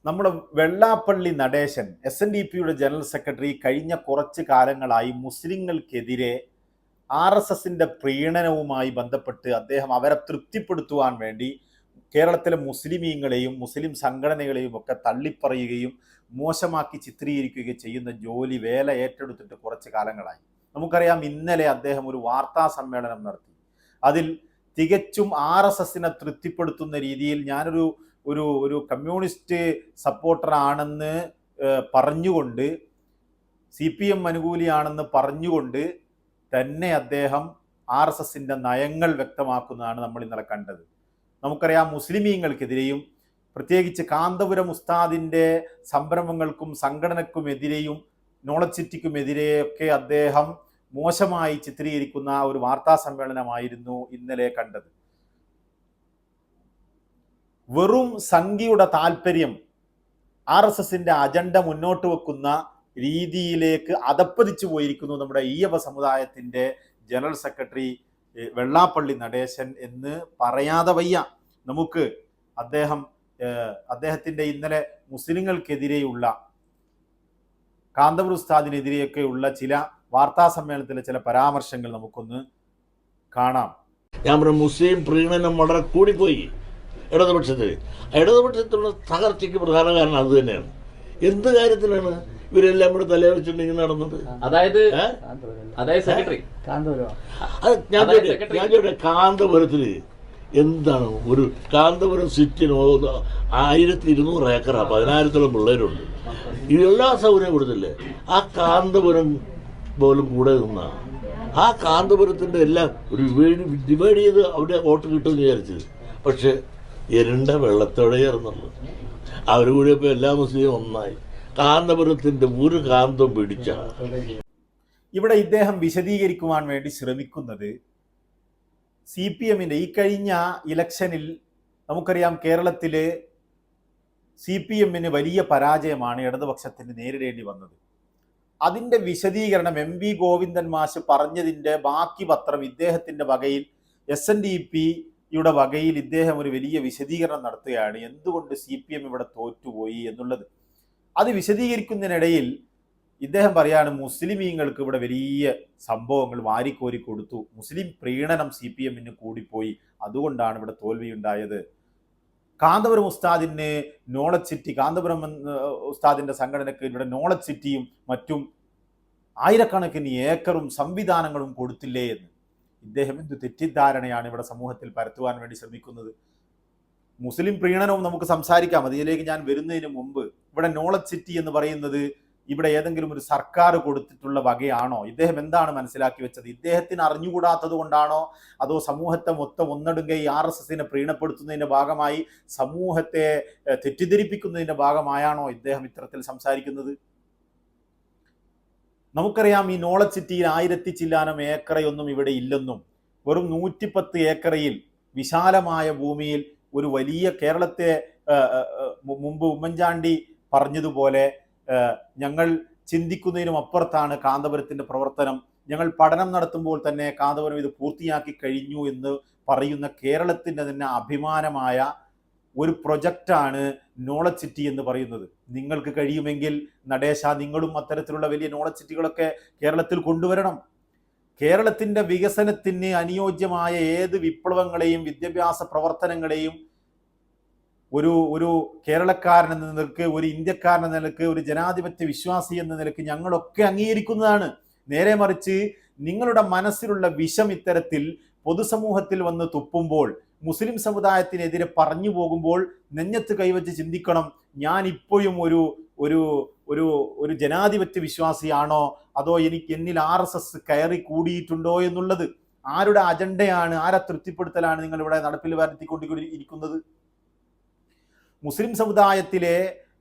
നമ്മുടെ Vellappally Natesan SNDP general secretary കഴിഞ്ഞ കുറച്ച് കാലങ്ങളായി മുസ്ലിങ്ങൾക്കെതിരെ RSSന്റെ പ്രീണനവുമായി ബന്ധപ്പെട്ട് അദ്ദേഹം അവരെ തൃപ്തിപ്പെടുത്തുവാൻ വേണ്ടി കേരളത്തിലെ മുസ്ലിമീങ്ങളെയും മുസ്ലിം സംഘടനകളെയും ഒക്കെ തള്ളിപ്പറയുകയും മോശമാക്കി ചിത്രീകരിക്കുകയും ചെയ്യുന്ന ജോലി വേല ഏറ്റെടുത്തിട്ട് കുറച്ച് കാലങ്ങളായി. നമുക്കറിയാം, ഇന്നലെ അദ്ദേഹം ഒരു വാർത്താ സമ്മേളനം നടത്തി. അതിൽ തികച്ചും RSSനെ തൃപ്തിപ്പെടുത്തുന്ന രീതിയിൽ ഞാനൊരു ഒരു ഒരു കമ്മ്യൂണിസ്റ്റ് സപ്പോർട്ടറാണെന്ന് പറഞ്ഞുകൊണ്ട്, CPM അനുകൂലിയാണെന്ന് പറഞ്ഞുകൊണ്ട് തന്നെ അദ്ദേഹം RSSന്റെ നയങ്ങൾ വ്യക്തമാക്കുന്നതാണ് നമ്മൾ ഇന്നലെ കണ്ടത്. നമുക്കറിയാം, മുസ്ലിമീങ്ങൾക്കെതിരെയും പ്രത്യേകിച്ച് കാന്തപുരം ഉസ്താദിൻ്റെ സംരംഭങ്ങൾക്കും സംഘടനക്കുമെതിരെയും നോളജ് സിറ്റിക്കുമെതിരെയൊക്കെ അദ്ദേഹം മോശമായി ചിത്രീകരിക്കുന്ന ഒരു വാർത്താ സമ്മേളനമായിരുന്നു ഇന്നലെ കണ്ടത്. വെറും സംഖ്യയുടെ താല്പര്യം RSSന്റെ അജണ്ട മുന്നോട്ട് വെക്കുന്ന രീതിയിലേക്ക് അധപ്പതിച്ചു പോയിരിക്കുന്നു നമ്മുടെ ഈഴവ സമുദായത്തിൻ്റെ ജനറൽ സെക്രട്ടറി വെള്ളാപ്പള്ളി നടേശൻ എന്ന് പറയാതെ വയ്യ നമുക്ക്. അദ്ദേഹത്തിൻ്റെ ഇന്നലെ മുസ്ലിങ്ങൾക്കെതിരെയുള്ള, കാന്തപുരം ഉസ്താദിനെതിരെയൊക്കെയുള്ള ചില വാർത്താ സമ്മേളനത്തിലെ ചില പരാമർശങ്ങൾ നമുക്കൊന്ന് കാണാം. ഞാൻ പറഞ്ഞു, മുസ്ലിം പ്രീണനം വളരെ കൂടിപ്പോയി ഇടതുപക്ഷത്തിലുള്ള തകർച്ചയ്ക്ക് പ്രധാന കാരണം അത് തന്നെയാണ്. എന്ത് കാര്യത്തിലാണ് ഇവരെല്ലാം കൂടെ തലയെ വെച്ചിട്ടുണ്ടെങ്കിൽ നടന്നത്? ഞാൻ കാന്തപുരത്തില് എന്താണ് ഒരു കാന്തപുരം സിറ്റിന് 1200 ഏക്കറാ, 10,000-ഓളം പിള്ളേരുണ്ട്. എല്ലാ സൗകര്യം കൊടുത്തില്ലേ? ആ കാന്തപുരം പോലും കൂടെ നിന്ന ആ കാന്തപുരത്തിൻ്റെ എല്ലാം ഒരു ഡിവൈഡ് ചെയ്ത് അവിടെ വോട്ട് കിട്ടുമെന്ന് വിചാരിച്ചത്. പക്ഷെ എരണ്ട വെള്ളത്തോടെ ചേർന്നുള്ളൂ. അവർ കൂടിയപ്പോൾ എല്ലാ മുസ്ലിം ഒന്നായി. കാന്തപുരത്തിൻ്റെ ഒരു കാന്തം പിടിച്ച ഇവിടെ ഇദ്ദേഹം വിശദീകരിക്കുവാൻ വേണ്ടി ശ്രമിക്കുന്നത് CPMന്റെ ഈ കഴിഞ്ഞ ഇലക്ഷനിൽ നമുക്കറിയാം, കേരളത്തില് CPMന് വലിയ പരാജയമാണ് ഇടതുപക്ഷത്തിന് നേരിടേണ്ടി വന്നത്. അതിൻ്റെ വിശദീകരണം MV ഗോവിന്ദൻ മാഷ് പറഞ്ഞതിൻ്റെ ബാക്കി പത്രം ഇദ്ദേഹത്തിൻ്റെ വകയിൽ, SNDPയുടെ വകയിൽ ഇദ്ദേഹം ഒരു വലിയ വിശദീകരണം നടത്തുകയാണ് എന്തുകൊണ്ട് CPM ഇവിടെ തോറ്റുപോയി എന്നുള്ളത്. അത് വിശദീകരിക്കുന്നതിനിടയിൽ ഇദ്ദേഹം പറയാണ്, മുസ്ലിമീങ്ങൾക്ക് ഇവിടെ വലിയ സംഭവങ്ങൾ വാരിക്കോരി കൊടുത്തു, മുസ്ലിം പ്രീണനം CPMന് കൂടിപ്പോയി, അതുകൊണ്ടാണ് ഇവിടെ തോൽവിയുണ്ടായത്. കാന്തപുരം ഉസ്താദിന് നോളജ് സിറ്റി, കാന്തപുരം ഉസ്താദിൻ്റെ സംഘടനയ്ക്ക് ഇവിടെ നോളജ് സിറ്റിയും മറ്റും ആയിരക്കണക്കിന് ഏക്കറും സംവിധാനങ്ങളും കൊടുത്തില്ലേ എന്ന് ഇദ്ദേഹം എന്ത് തെറ്റിദ്ധാരണയാണ് ഇവിടെ സമൂഹത്തിൽ പരത്തുവാൻ വേണ്ടി ശ്രമിക്കുന്നത്. മുസ്ലിം പ്രീണനവും നമുക്ക് സംസാരിക്കാം, അതിലേക്ക് ഞാൻ വരുന്നതിന് മുമ്പ് ഇവിടെ നോളജ് സിറ്റി എന്ന് പറയുന്നത് ഇവിടെ ഏതെങ്കിലും ഒരു സർക്കാർ കൊടുത്തിട്ടുള്ള വകയാണോ? ഇദ്ദേഹം എന്താണ് മനസ്സിലാക്കി വെച്ചത്? ഇദ്ദേഹത്തിന് അറിഞ്ഞുകൂടാത്തത് കൊണ്ടാണോ, അതോ സമൂഹത്തെ മൊത്തം ഒന്നടുങ്കെ ഈ RSSനെ പ്രീണപ്പെടുത്തുന്നതിൻ്റെ ഭാഗമായി സമൂഹത്തെ തെറ്റിദ്ധരിപ്പിക്കുന്നതിൻ്റെ ഭാഗമായാണോ ഇദ്ദേഹം ഇത്തരത്തിൽ സംസാരിക്കുന്നത്? നമുക്കറിയാം, ഈ നോളജ് സിറ്റിയിൽ 1000 ചില്ലാനം ഏക്കറയൊന്നും ഇവിടെ ഇല്ലെന്നും, വെറും 110 ഏക്കറയിൽ വിശാലമായ ഭൂമിയിൽ ഒരു വലിയ കേരളത്തെ മുമ്പ് ഉമ്മൻചാണ്ടി പറഞ്ഞതുപോലെ ഞങ്ങൾ ചിന്തിക്കുന്നതിനും അപ്പുറത്താണ് കാന്തപുരത്തിൻ്റെ പ്രവർത്തനം, ഞങ്ങൾ പഠനം നടത്തുമ്പോൾ തന്നെ കാന്തപുരം ഇത് പൂർത്തിയാക്കി കഴിഞ്ഞു എന്ന് പറയുന്ന കേരളത്തിൻ്റെ തന്നെ അഭിമാനമായ ഒരു പ്രൊജക്റ്റാണ് നോളജ് സിറ്റി എന്ന് പറയുന്നത്. നിങ്ങൾക്ക് കഴിയുമെങ്കിൽ നടേശ, നിങ്ങളും അത്തരത്തിലുള്ള വലിയ നോളജ് സിറ്റികളൊക്കെ കേരളത്തിൽ കൊണ്ടുവരണം. കേരളത്തിൻ്റെ വികസനത്തിന് അനുയോജ്യമായ ഏത് വിപ്ലവങ്ങളെയും വിദ്യാഭ്യാസ പ്രവർത്തനങ്ങളെയും ഒരു കേരളക്കാരൻ എന്ന നിലക്ക്, ഒരു ഇന്ത്യക്കാരൻ എന്ന നിലക്ക്, ഒരു ജനാധിപത്യ വിശ്വാസി എന്ന നിലക്ക് ഞങ്ങളൊക്കെ അംഗീകരിക്കുന്നതാണ്. നേരെ മറിച്ച് നിങ്ങളുടെ മനസ്സിലുള്ള വിഷം ഇത്തരത്തിൽ പൊതുസമൂഹത്തിൽ വന്ന് തുപ്പുമ്പോൾ, മുസ്ലിം സമുദായത്തിനെതിരെ പറഞ്ഞു പോകുമ്പോൾ നെഞ്ഞത്ത് കൈവച്ച് ചിന്തിക്കണം, ഞാൻ ഇപ്പോഴും ഒരു ജനാധിപത്യ വിശ്വാസിയാണോ, അതോ എന്നിൽ RSS കയറി കൂടിയിട്ടുണ്ടോ എന്നുള്ളത്. ആരുടെ അജണ്ടയാണ്, ആരെ തൃപ്തിപ്പെടുത്തലാണ് നിങ്ങൾ ഇവിടെ നടപ്പിൽ വരുത്തിക്കൊണ്ടിരിക്കുന്നത്? മുസ്ലിം സമുദായത്തിലെ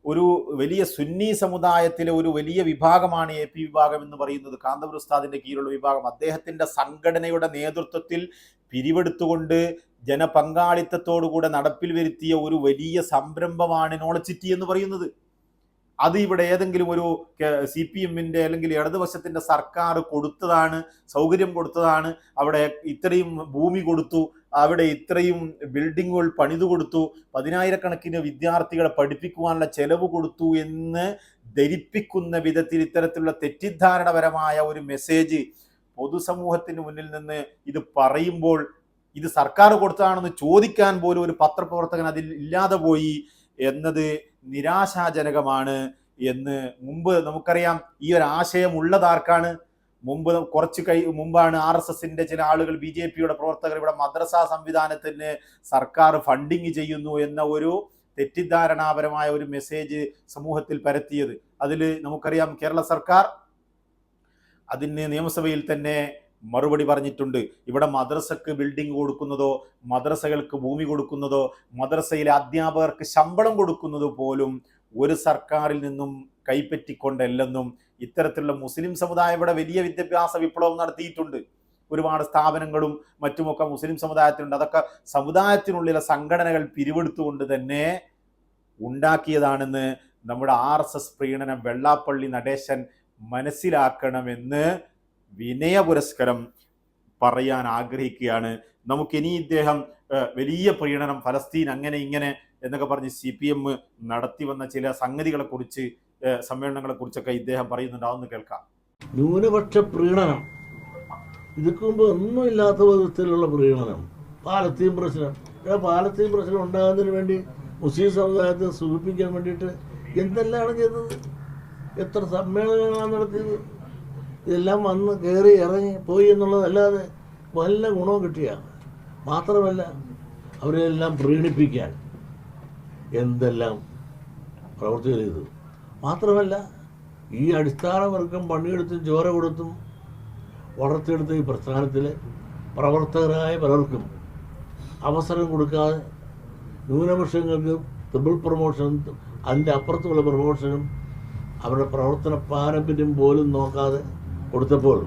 ഒരു വലിയ സുന്നി സമുദായത്തിലെ ഒരു വലിയ വിഭാഗമാണ് AP വിഭാഗം എന്ന് പറയുന്നത്, കാന്തപുരം ഉസ്താദിൻ്റെ കീഴിലുള്ള വിഭാഗം. അദ്ദേഹത്തിൻ്റെ സംഘടനയുടെ നേതൃത്വത്തിൽ പിരിവെടുത്തുകൊണ്ട് ജനപങ്കാളിത്തത്തോടുകൂടെ നടപ്പിൽ വരുത്തിയ ഒരു വലിയ സംരംഭമാണ് നോളജ് സിറ്റി എന്ന് പറയുന്നത്. അത് ഇവിടെ ഏതെങ്കിലും ഒരു CPMന്റെ അല്ലെങ്കിൽ ഇടതുപക്ഷത്തിൻ്റെ സർക്കാർ കൊടുത്തതാണ്, സൗകര്യം കൊടുത്തതാണ്, അവിടെ ഇത്രയും ഭൂമി കൊടുത്തു, അവിടെ ഇത്രയും ബിൽഡിങ്ങുകൾ പണിതു കൊടുത്തു, 10,000-കണക്കിന് വിദ്യാർത്ഥികളെ പഠിപ്പിക്കുവാനുള്ള ചെലവ് കൊടുത്തു എന്ന് ധരിപ്പിക്കുന്ന വിധത്തിൽ ഇത്തരത്തിലുള്ള തെറ്റിദ്ധാരണപരമായ ഒരു മെസ്സേജ് പൊതുസമൂഹത്തിന് മുന്നിൽ നിന്ന് ഇത് പറയുമ്പോൾ ഇത് സർക്കാർ കൊടുത്തതാണെന്ന് ചോദിക്കാൻ പോലും ഒരു പത്രപ്രവർത്തകൻ അതിൽ ഇല്ലാതെ പോയി എന്നത് നിരാശാജനകമാണ് എന്ന് മുമ്പ് നമുക്കറിയാം. ഈ ഒരു ആശയം ഉള്ളതാർക്കാണ്? കുറച്ച് മുമ്പാണ് RSSന്റെ ചില ആളുകൾ, BJPയുടെ പ്രവർത്തകർ ഇവിടെ മദ്രസ സംവിധാനത്തിന് സർക്കാർ ഫണ്ടിങ് ചെയ്യുന്നു എന്ന ഒരു തെറ്റിദ്ധാരണാപരമായ ഒരു മെസ്സേജ് സമൂഹത്തിൽ പരത്തിയത്. അതിൽ നമുക്കറിയാം കേരള സർക്കാർ അതിന് നിയമസഭയിൽ തന്നെ മറുപടി പറഞ്ഞിട്ടുണ്ട്. ഇവിടെ മദ്രസക്ക് ബിൽഡിംഗ് കൊടുക്കുന്നതോ മദ്രസകൾക്ക് ഭൂമി കൊടുക്കുന്നതോ മദ്രസയിലെ അധ്യാപകർക്ക് ശമ്പളം കൊടുക്കുന്നത് പോലും ഒരു സർക്കാരിൽ നിന്നും കൈപ്പറ്റിക്കൊണ്ടല്ലെന്നും, ഇത്തരത്തിലുള്ള മുസ്ലിം സമുദായം ഇവിടെ വലിയ വിദ്യാഭ്യാസ വിപ്ലവം നടത്തിയിട്ടുണ്ട്. ഒരുപാട് സ്ഥാപനങ്ങളും മറ്റുമൊക്കെ മുസ്ലിം സമുദായത്തിനുണ്ട്. അതൊക്കെ സമുദായത്തിനുള്ളിലെ സംഘടനകൾ പിരിവെടുത്തുകൊണ്ട് തന്നെ ഉണ്ടാക്കിയതാണെന്ന് നമ്മുടെ RSS പ്രീണനം വെള്ളാപ്പള്ളി നടേശൻ മനസ്സിലാക്കണമെന്ന് വിനയപുരസ്കരം പറയാൻ ആഗ്രഹിക്കുകയാണ്. നമുക്കിനി ഇദ്ദേഹം വലിയ പ്രീണനം, ഫലസ്തീൻ അങ്ങനെ ഇങ്ങനെ എന്നൊക്കെ പറഞ്ഞ് CPM നടത്തി വന്ന ചില സംഗതികളെ കുറിച്ച്, സമ്മേളനങ്ങളെ കുറിച്ചൊക്കെ ഇദ്ദേഹം പറയുന്നുണ്ടാവുമെന്ന് കേൾക്കാം. ന്യൂനപക്ഷ പ്രീണനം, ഇതിക്ക് മുമ്പ് ഒന്നുമില്ലാത്ത വിധത്തിലുള്ള പ്രീണനം. പാലസ്തീൻ പ്രശ്നം ഉണ്ടാകുന്നതിന് വേണ്ടി മുസ്ലിം സമുദായത്തെ സൂചിപ്പിക്കാൻ വേണ്ടിയിട്ട് എന്തെല്ലാമാണ് ചെയ്തത്? എത്ര സമ്മേളനങ്ങളാണ് നടത്തിയത്? ഇതെല്ലാം വന്ന് കയറി ഇറങ്ങി പോയി എന്നുള്ളതല്ലാതെ വല്ല ഗുണവും കിട്ടിയ. മാത്രമല്ല അവരെല്ലാം പ്രീണിപ്പിക്കാൻ എന്തെല്ലാം പ്രവർത്തികൾ ചെയ്തു. മാത്രമല്ല ഈ അടിസ്ഥാന വർഗം പണിയെടുത്തും ചോര കൊടുത്തും വളർത്തിയെടുത്ത ഈ പ്രസ്ഥാനത്തിലെ പ്രവർത്തകരായ പലർക്കും അവസരം കൊടുക്കാതെ ന്യൂനപക്ഷങ്ങൾക്ക് ട്രിപ്പിൾ പ്രൊമോഷൻ, അതിൻ്റെ അപ്പുറത്തുള്ള പ്രൊമോഷനും അവരുടെ പ്രവർത്തന പാരമ്പര്യം പോലും നോക്കാതെ കൊടുത്തപ്പോൾ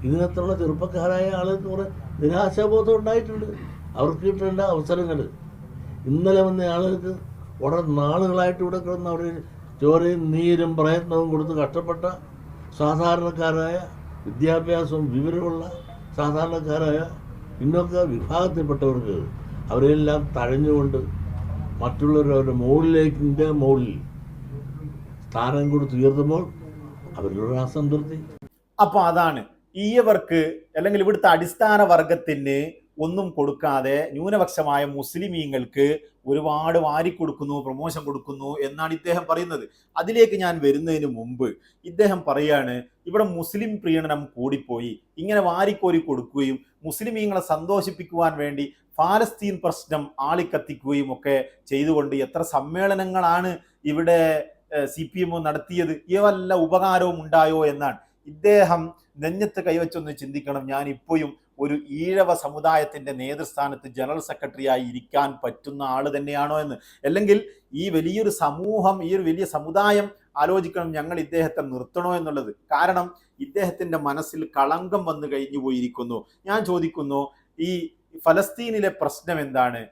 ഇതിനകത്തുള്ള ചെറുപ്പക്കാരായ ആളുകൾക്ക് കുറേ നിരാശാബോധം ഉണ്ടായിട്ടുണ്ട്. അവർക്ക് കിട്ടേണ്ട അവസരങ്ങൾ ഇന്നലെ വന്ന ആളുകൾക്ക് വളരെ നാളുകളായിട്ട് ഇവിടെ കിടന്ന് അവർ ചോരയും നീരും പ്രയത്നവും കൊടുത്ത് കഷ്ടപ്പെട്ട സാധാരണക്കാരായ, വിദ്യാഭ്യാസവും വിവരമുള്ള സാധാരണക്കാരായ പിന്നോക്ക വിഭാഗത്തിൽപ്പെട്ടവർക്ക് അവരെല്ലാം തഴഞ്ഞുകൊണ്ട് മറ്റുള്ളവരവരുടെ മുകളിൽ സ്ഥാനം കൊടുത്ത് ഉയർത്തുമ്പോൾ അവരിലൊരു അസംതൃപ്തി. അപ്പൊ അതാണ് ഈയവർക്ക്, അല്ലെങ്കിൽ ഇവിടുത്തെ അടിസ്ഥാന വർഗത്തിന് ഒന്നും കൊടുക്കാതെ ന്യൂനപക്ഷമായ മുസ്ലിമീങ്ങൾക്ക് ഒരുപാട് വാരിക്കൊടുക്കുന്നു, പ്രമോഷൻ കൊടുക്കുന്നു എന്നാണ് ഇദ്ദേഹം പറയുന്നത്. അതിലേക്ക് ഞാൻ വരുന്നതിന് മുമ്പ് ഇദ്ദേഹം പറയാണ്, ഇവിടെ മുസ്ലിം പ്രീണനം കൂടിപ്പോയി, ഇങ്ങനെ വാരിക്കോരി കൊടുക്കുകയും മുസ്ലിമീങ്ങളെ സന്തോഷിപ്പിക്കുവാൻ വേണ്ടി ഫലസ്തീൻ പ്രശ്നം ആളിക്കത്തിക്കുകയും ഒക്കെ ചെയ്തുകൊണ്ട് എത്ര സമ്മേളനങ്ങളാണ് ഇവിടെ CPM നടത്തിയത്, ഈ വല്ല ഉപകാരവും ഉണ്ടായോ എന്നാണ്. ഇദ്ദേഹം നെഞ്ഞത്ത് കൈവച്ചൊന്ന് ചിന്തിക്കണം, ഞാൻ ഇപ്പോഴും ഒരു ഈഴവ സമുദായത്തിന്റെ നേതൃസ്ഥാനത്ത് ജനറൽ സെക്രട്ടറിയായി ഇരിക്കാൻ പറ്റുന്ന ആള് തന്നെയാണോ എന്ന്. അല്ലെങ്കിൽ ഈ വലിയൊരു സമൂഹം, ഈ ഒരു വലിയ സമുദായം ആലോചിക്കണം ഞങ്ങൾ ഇദ്ദേഹത്തെ നിർത്തണോ എന്നുള്ളത്. കാരണം ഇദ്ദേഹത്തിന്റെ മനസ്സിൽ കളങ്കം വന്നു കഴിഞ്ഞു പോയിരിക്കുന്നു. ഞാൻ ചോദിക്കുന്നു, ഈ ഫലസ്തീനിലെ പ്രശ്നം എന്താണ്?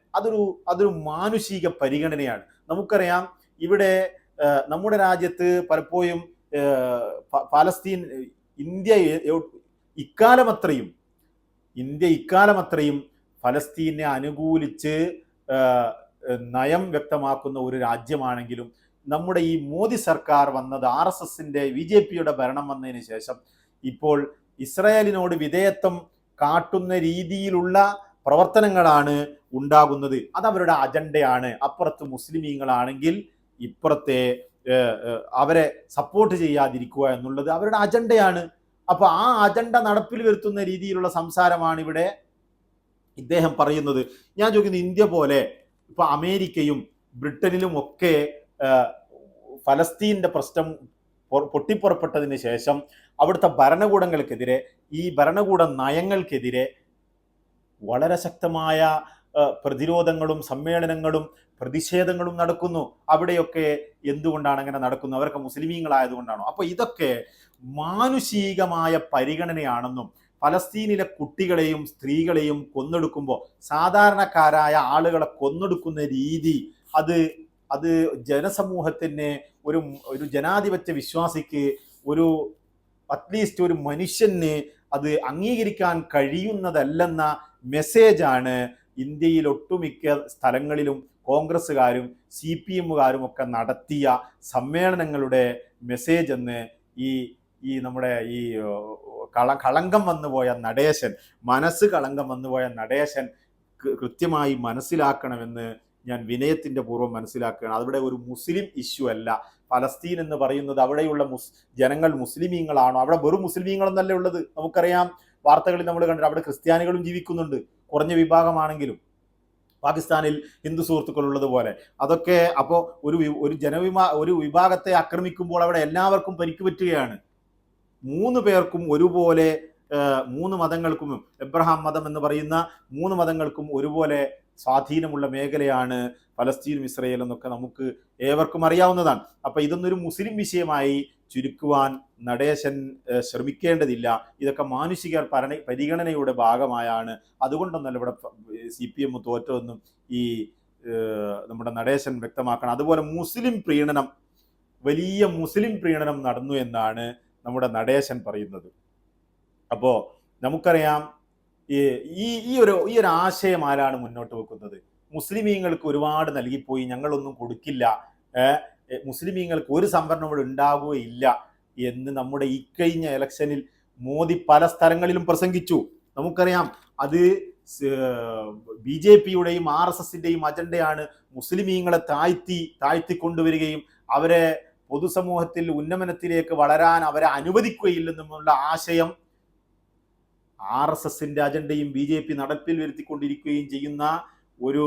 അതൊരു മാനുഷിക പരിഗണനയാണ്. നമുക്കറിയാം ഇവിടെ നമ്മുടെ രാജ്യത്ത് പലപ്പോഴും ഫലസ്തീൻ ഇന്ത്യ ഇക്കാലമത്രയും ഫലസ്തീനെ അനുകൂലിച്ച് നയം വ്യക്തമാക്കുന്ന ഒരു രാജ്യമാണെങ്കിലും നമ്മുടെ ഈ മോദി സർക്കാർ വന്നത്, RSSന്റെ BJPയുടെ ഭരണം വന്നതിന് ശേഷം ഇപ്പോൾ ഇസ്രായേലിനോട് വിധേയത്വം കാട്ടുന്ന രീതിയിലുള്ള പ്രവർത്തനങ്ങളാണ് ഉണ്ടാകുന്നത്. അതവരുടെ അജണ്ടയാണ്. അപ്പുറത്ത് മുസ്ലിമീങ്ങളാണെങ്കിൽ ഇപ്പുറത്തെ അവരെ സപ്പോർട്ട് ചെയ്യാതിരിക്കുക എന്നുള്ളത് അവരുടെ അജണ്ടയാണ്. അപ്പൊ ആ അജണ്ട നടപ്പിൽ വരുത്തുന്ന രീതിയിലുള്ള സംസാരമാണ് ഇവിടെ ഇദ്ദേഹം പറയുന്നത്. ഞാൻ ചോദിക്കുന്നത്, ഇന്ത്യ പോലെ ഇപ്പൊ അമേരിക്കയും ബ്രിട്ടനിലും ഒക്കെ ഫലസ്തീന്റെ പ്രശ്നം പൊട്ടിപ്പുറപ്പെട്ടതിന് ശേഷം അവിടുത്തെ ഭരണകൂടങ്ങൾക്കെതിരെ, ഈ ഭരണകൂട നയങ്ങൾക്കെതിരെ വളരെ ശക്തമായ പ്രതിരോധങ്ങളും സമ്മേളനങ്ങളും പ്രതിഷേധങ്ങളും നടക്കുന്നു. അവിടെയൊക്കെ എന്തുകൊണ്ടാണ് അങ്ങനെ നടക്കുന്നത്? അവരൊക്കെ മുസ്ലിമീങ്ങളായതുകൊണ്ടാണോ? അപ്പൊ ഇതൊക്കെ മാനുഷികമായ പരിഗണനയാണെന്നും ഫലസ്തീനിലെ കുട്ടികളെയും സ്ത്രീകളെയും കൊന്നൊടുക്കുമ്പോൾ സാധാരണക്കാരായ ആളുകളെ കൊന്നൊടുക്കുന്ന രീതി അത് ജനസമൂഹത്തിന്, ഒരു ജനാധിപത്യ വിശ്വാസിക്ക്, അറ്റ്ലീസ്റ്റ് ഒരു മനുഷ്യന് അത് അംഗീകരിക്കാൻ കഴിയുന്നതല്ലെന്ന മെസ്സേജാണ് ഇന്ത്യയിൽ ഒട്ടുമിക്ക സ്ഥലങ്ങളിലും കോൺഗ്രസ്സുകാരും CPM-കാരും ഒക്കെ നടത്തിയ സമ്മേളനങ്ങളുടെ മെസ്സേജ് എന്ന് ഈ നമ്മുടെ ഈ കളങ്കം വന്നുപോയ നടേശൻ, മനസ്സ് കളങ്കം വന്നുപോയ നടേശൻ കൃത്യമായി മനസ്സിലാക്കണമെന്ന് ഞാൻ വിനയത്തിൻ്റെ പൂർവ്വം മനസ്സിലാക്കുകയാണ്. അവിടെ ഒരു മുസ്ലിം ഇഷ്യൂ അല്ല. ഫലസ്തീൻ എന്ന് പറയുന്നത് അവിടെയുള്ള ജനങ്ങൾ മുസ്ലിമീങ്ങളാണോ? അവിടെ വെറും മുസ്ലിമീങ്ങളെന്നല്ലേ ഉള്ളത്. നമുക്കറിയാം, വാർത്തകളിൽ നമ്മൾ കണ്ടിട്ട് അവിടെ ക്രിസ്ത്യാനികളും ജീവിക്കുന്നുണ്ട്, കുറഞ്ഞ വിഭാഗമാണെങ്കിലും. പാകിസ്ഥാനിൽ ഹിന്ദു സുഹൃത്തുക്കളുള്ളത് പോലെ അതൊക്കെ. അപ്പോൾ ഒരു വിഭാഗത്തെ ആക്രമിക്കുമ്പോൾ അവിടെ എല്ലാവർക്കും പരിക്ക് പറ്റുകയാണ്. 3 പേർക്കും ഒരുപോലെ, 3 മതങ്ങൾക്കും, എബ്രഹാം മതം എന്ന് പറയുന്ന 3 മതങ്ങൾക്കും ഒരുപോലെ സ്വാധീനമുള്ള മേഖലയാണ് ഫലസ്തീനും ഇസ്രയേൽ എന്നൊക്കെ നമുക്ക് ഏവർക്കും അറിയാവുന്നതാണ്. അപ്പം ഇതൊന്നൊരു മുസ്ലിം വിഷയമായി ചുരുക്കുവാൻ നടേശൻ ശ്രമിക്കേണ്ടതില്ല. ഇതൊക്കെ മാനുഷിക പരിഗണനയുടെ ഭാഗമായാണ്. അതുകൊണ്ടൊന്നല്ല ഇവിടെ CPM തോറ്റൊന്നും ഈ നമ്മുടെ നടേശൻ വ്യക്തമാക്കണം. അതുപോലെ മുസ്ലിം പ്രീണനം, വലിയ മുസ്ലിം പ്രീണനം നടന്നു എന്നാണ് നമ്മുടെ നടേശൻ പറയുന്നത്. അപ്പോൾ നമുക്കറിയാം, ഈ ഒരു ആശയം ആരാണ് മുന്നോട്ട് വെക്കുന്നത്? മുസ്ലിമീങ്ങൾക്ക് ഒരുപാട് നൽകിപ്പോയി, ഞങ്ങളൊന്നും കൊടുക്കില്ല, മുസ്ലിമീങ്ങൾക്ക് ഒരു സംവരണം ഇവിടെ ഉണ്ടാവുകയില്ല എന്ന് നമ്മുടെ ഇക്കഴിഞ്ഞ ഇലക്ഷനിൽ മോദി പല സ്ഥലങ്ങളിലും പ്രസംഗിച്ചു. നമുക്കറിയാം, അത് BJP-യുടെയും RSS-ന്റെയും അജണ്ടയാണ് മുസ്ലിമീങ്ങളെ താഴ്ത്തിക്കൊണ്ടുവരികയും അവരെ പൊതുസമൂഹത്തിൽ ഉന്നമനത്തിലേക്ക് വളരാൻ അവരെ അനുവദിക്കുകയില്ലെന്നുള്ള ആശയം RSS-ന്റെ അജണ്ടയും BJP നടപ്പിൽ വരുത്തിക്കൊണ്ടിരിക്കുകയും ചെയ്യുന്ന ഒരു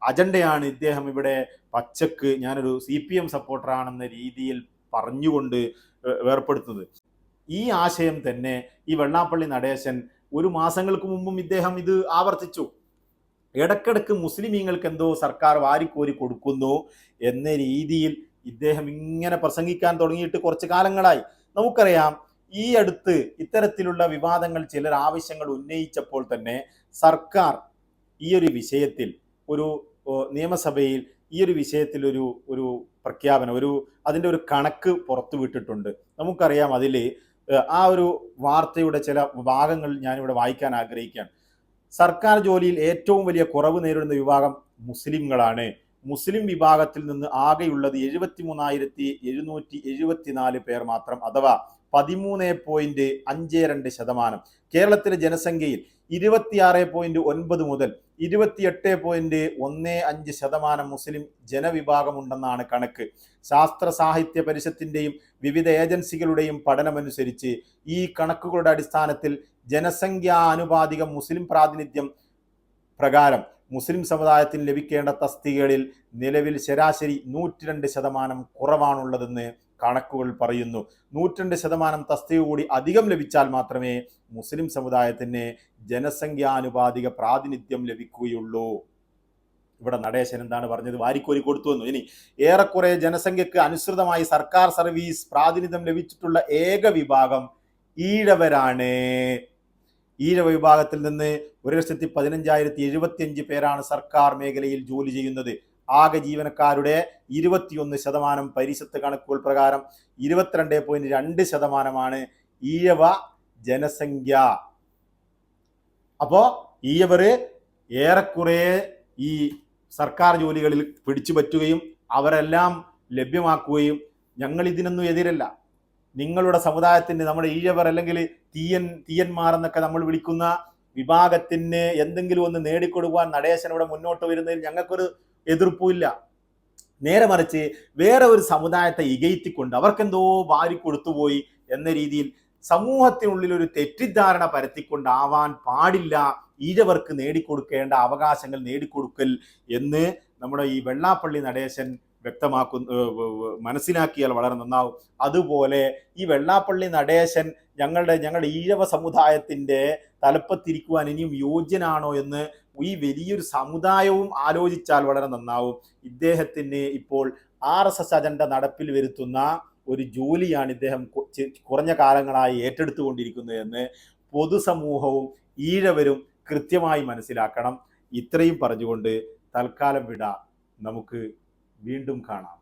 അജണ്ടയാണ് ഇദ്ദേഹം ഇവിടെ പച്ചക്ക് ഞാനൊരു CPM സപ്പോർട്ടറാണെന്ന രീതിയിൽ പറഞ്ഞുകൊണ്ട് വേർപ്പെടുത്തുന്നത്. ഈ ആശയം തന്നെ ഈ വെള്ളാപ്പള്ളി നടേശൻ ഒരു മാസങ്ങൾക്ക് മുമ്പും ഇദ്ദേഹം ഇത് ആവർത്തിച്ചു. ഇടക്കിടക്ക് മുസ്ലിമീങ്ങൾക്ക് എന്തോ സർക്കാർ വാരിക്കോരി കൊടുക്കുന്നു എന്ന രീതിയിൽ ഇദ്ദേഹം ഇങ്ങനെ പ്രസംഗിക്കാൻ തുടങ്ങിയിട്ട് കുറച്ച് കാലങ്ങളായി. നമുക്കറിയാം, ഈ അടുത്ത് ഇത്തരത്തിലുള്ള വിവാദങ്ങൾ, ചിലർ ആവശ്യങ്ങൾ ഉന്നയിച്ചപ്പോൾ തന്നെ സർക്കാർ ഈ ഒരു വിഷയത്തിൽ ഒരു നിയമസഭയിൽ ഈ ഒരു വിഷയത്തിൽ ഒരു പ്രഖ്യാപനം, അതിൻ്റെ ഒരു കണക്ക് പുറത്തുവിട്ടിട്ടുണ്ട്. നമുക്കറിയാം, അതിൽ ആ ഒരു വാർത്തയുടെ ചില ഭാഗങ്ങൾ ഞാനിവിടെ വായിക്കാൻ ആഗ്രഹിക്കുകയാണ്. സർക്കാർ ജോലിയിൽ ഏറ്റവും വലിയ കുറവ് നേരിടുന്ന വിഭാഗം മുസ്ലിങ്ങളാണ്. മുസ്ലിം വിഭാഗത്തിൽ നിന്ന് ആകെയുള്ളത് 73,774 പേർ മാത്രം, അഥവാ 13.52%. കേരളത്തിലെ ജനസംഖ്യയിൽ 26.9 മുതൽ 28.15% മുസ്ലിം ജനവിഭാഗമുണ്ടെന്നാണ് കണക്ക്. ശാസ്ത്ര സാഹിത്യ പരിഷത്തിൻ്റെയും വിവിധ ഏജൻസികളുടെയും പഠനമനുസരിച്ച് ഈ കണക്കുകളുടെ അടിസ്ഥാനത്തിൽ ജനസംഖ്യാനുപാതിക മുസ്ലിം പ്രാതിനിധ്യം പ്രകാരം മുസ്ലിം സമുദായത്തിന് ലഭിക്കേണ്ട തസ്തികകളിൽ നിലവിൽ ശരാശരി 102% കുറവാണുള്ളതെന്ന് കണക്കുകൾ പറയുന്നു. 102% തസ്തിക കൂടി അധികം ലഭിച്ചാൽ മാത്രമേ മുസ്ലിം സമുദായത്തിന് ജനസംഖ്യാനുപാതിക പ്രാതിനിധ്യം ലഭിക്കുകയുള്ളൂ. ഇവിടെ നടേശൻ എന്താണ് പറഞ്ഞത്? വാരിക്കോരി കൊടുത്തു എന്ന്. ഇനി ഏറെക്കുറെ ജനസംഖ്യക്ക് അനുസൃതമായി സർക്കാർ സർവീസ് പ്രാതിനിധ്യം ലഭിച്ചിട്ടുള്ള ഏക വിഭാഗം ഈഴവരാണ്. ഈഴവ വിഭാഗത്തിൽ നിന്ന് 1,15,075 പേരാണ് സർക്കാർ മേഖലയിൽ ജോലി ചെയ്യുന്നത്. ആകെ ജീവനക്കാരുടെ 21% പരിഷത്ത് കണക്കുകൾ പ്രകാരം 22.2% ഈഴവ ജനസംഖ്യ. അപ്പോൾ ഈഴവർ ഏറെക്കുറെ ഈ സർക്കാർ ജോലികളിൽ പിടിച്ചു പറ്റുകയും അവരെല്ലാം ലഭ്യമാക്കുകയും, ഞങ്ങൾ ഇതിനൊന്നും എതിരല്ല, നിങ്ങളുടെ സമുദായത്തിന്, നമ്മുടെ ഈഴവർ അല്ലെങ്കിൽ തീയന്മാർ എന്നൊക്കെ നമ്മൾ വിളിക്കുന്ന വിഭാഗത്തിന് എന്തെങ്കിലും ഒന്ന് നേടിക്കൊടുക്കുവാൻ നടേശൻ ഇവിടെ മുന്നോട്ട് വരുന്നതിൽ ഞങ്ങൾക്കൊരു എതിർപ്പുമില്ല. നേരെ മറിച്ച് വേറെ ഒരു സമുദായത്തെ ഇകയറ്റിക്കൊണ്ട് അവർക്കെന്തോ വാരി കൊടുത്തുപോയി എന്ന രീതിയിൽ സമൂഹത്തിനുള്ളിൽ ഒരു തെറ്റിദ്ധാരണ പരത്തിക്കൊണ്ടാവാൻ പാടില്ല ഈഴവർക്ക് നേടിക്കൊടുക്കേണ്ട അവകാശങ്ങൾ നേടിക്കൊടുക്കൽ എന്ന് നമ്മുടെ ഈ വെള്ളാപ്പള്ളി നടേശൻ മനസ്സിലാക്കിയാൽ വളരെ നന്നാവും. അതുപോലെ ഈ വെള്ളാപ്പള്ളി നടേശൻ ഞങ്ങളുടെ ഈഴവ സമുദായത്തിൻ്റെ തലപ്പത്തിരിക്കുവാൻ ഇനിയും യോഗ്യനാണോ എന്ന് ഈ വലിയൊരു സമുദായവും ആലോചിച്ചാൽ വളരെ നന്നാവും. ഇദ്ദേഹത്തിന് ഇപ്പോൾ RSS അജണ്ട നടപ്പിൽ വരുത്തുന്ന ഒരു ജോലിയാണ് ഇദ്ദേഹം കുറഞ്ഞ കാലങ്ങളായി ഏറ്റെടുത്തുകൊണ്ടിരിക്കുന്നത് എന്ന് പൊതുസമൂഹവും ഈഴവരും കൃത്യമായി മനസ്സിലാക്കണം. ഇത്രയും പറഞ്ഞുകൊണ്ട് തൽക്കാലം വിട. നമുക്ക് വീണ്ടും കാണാം.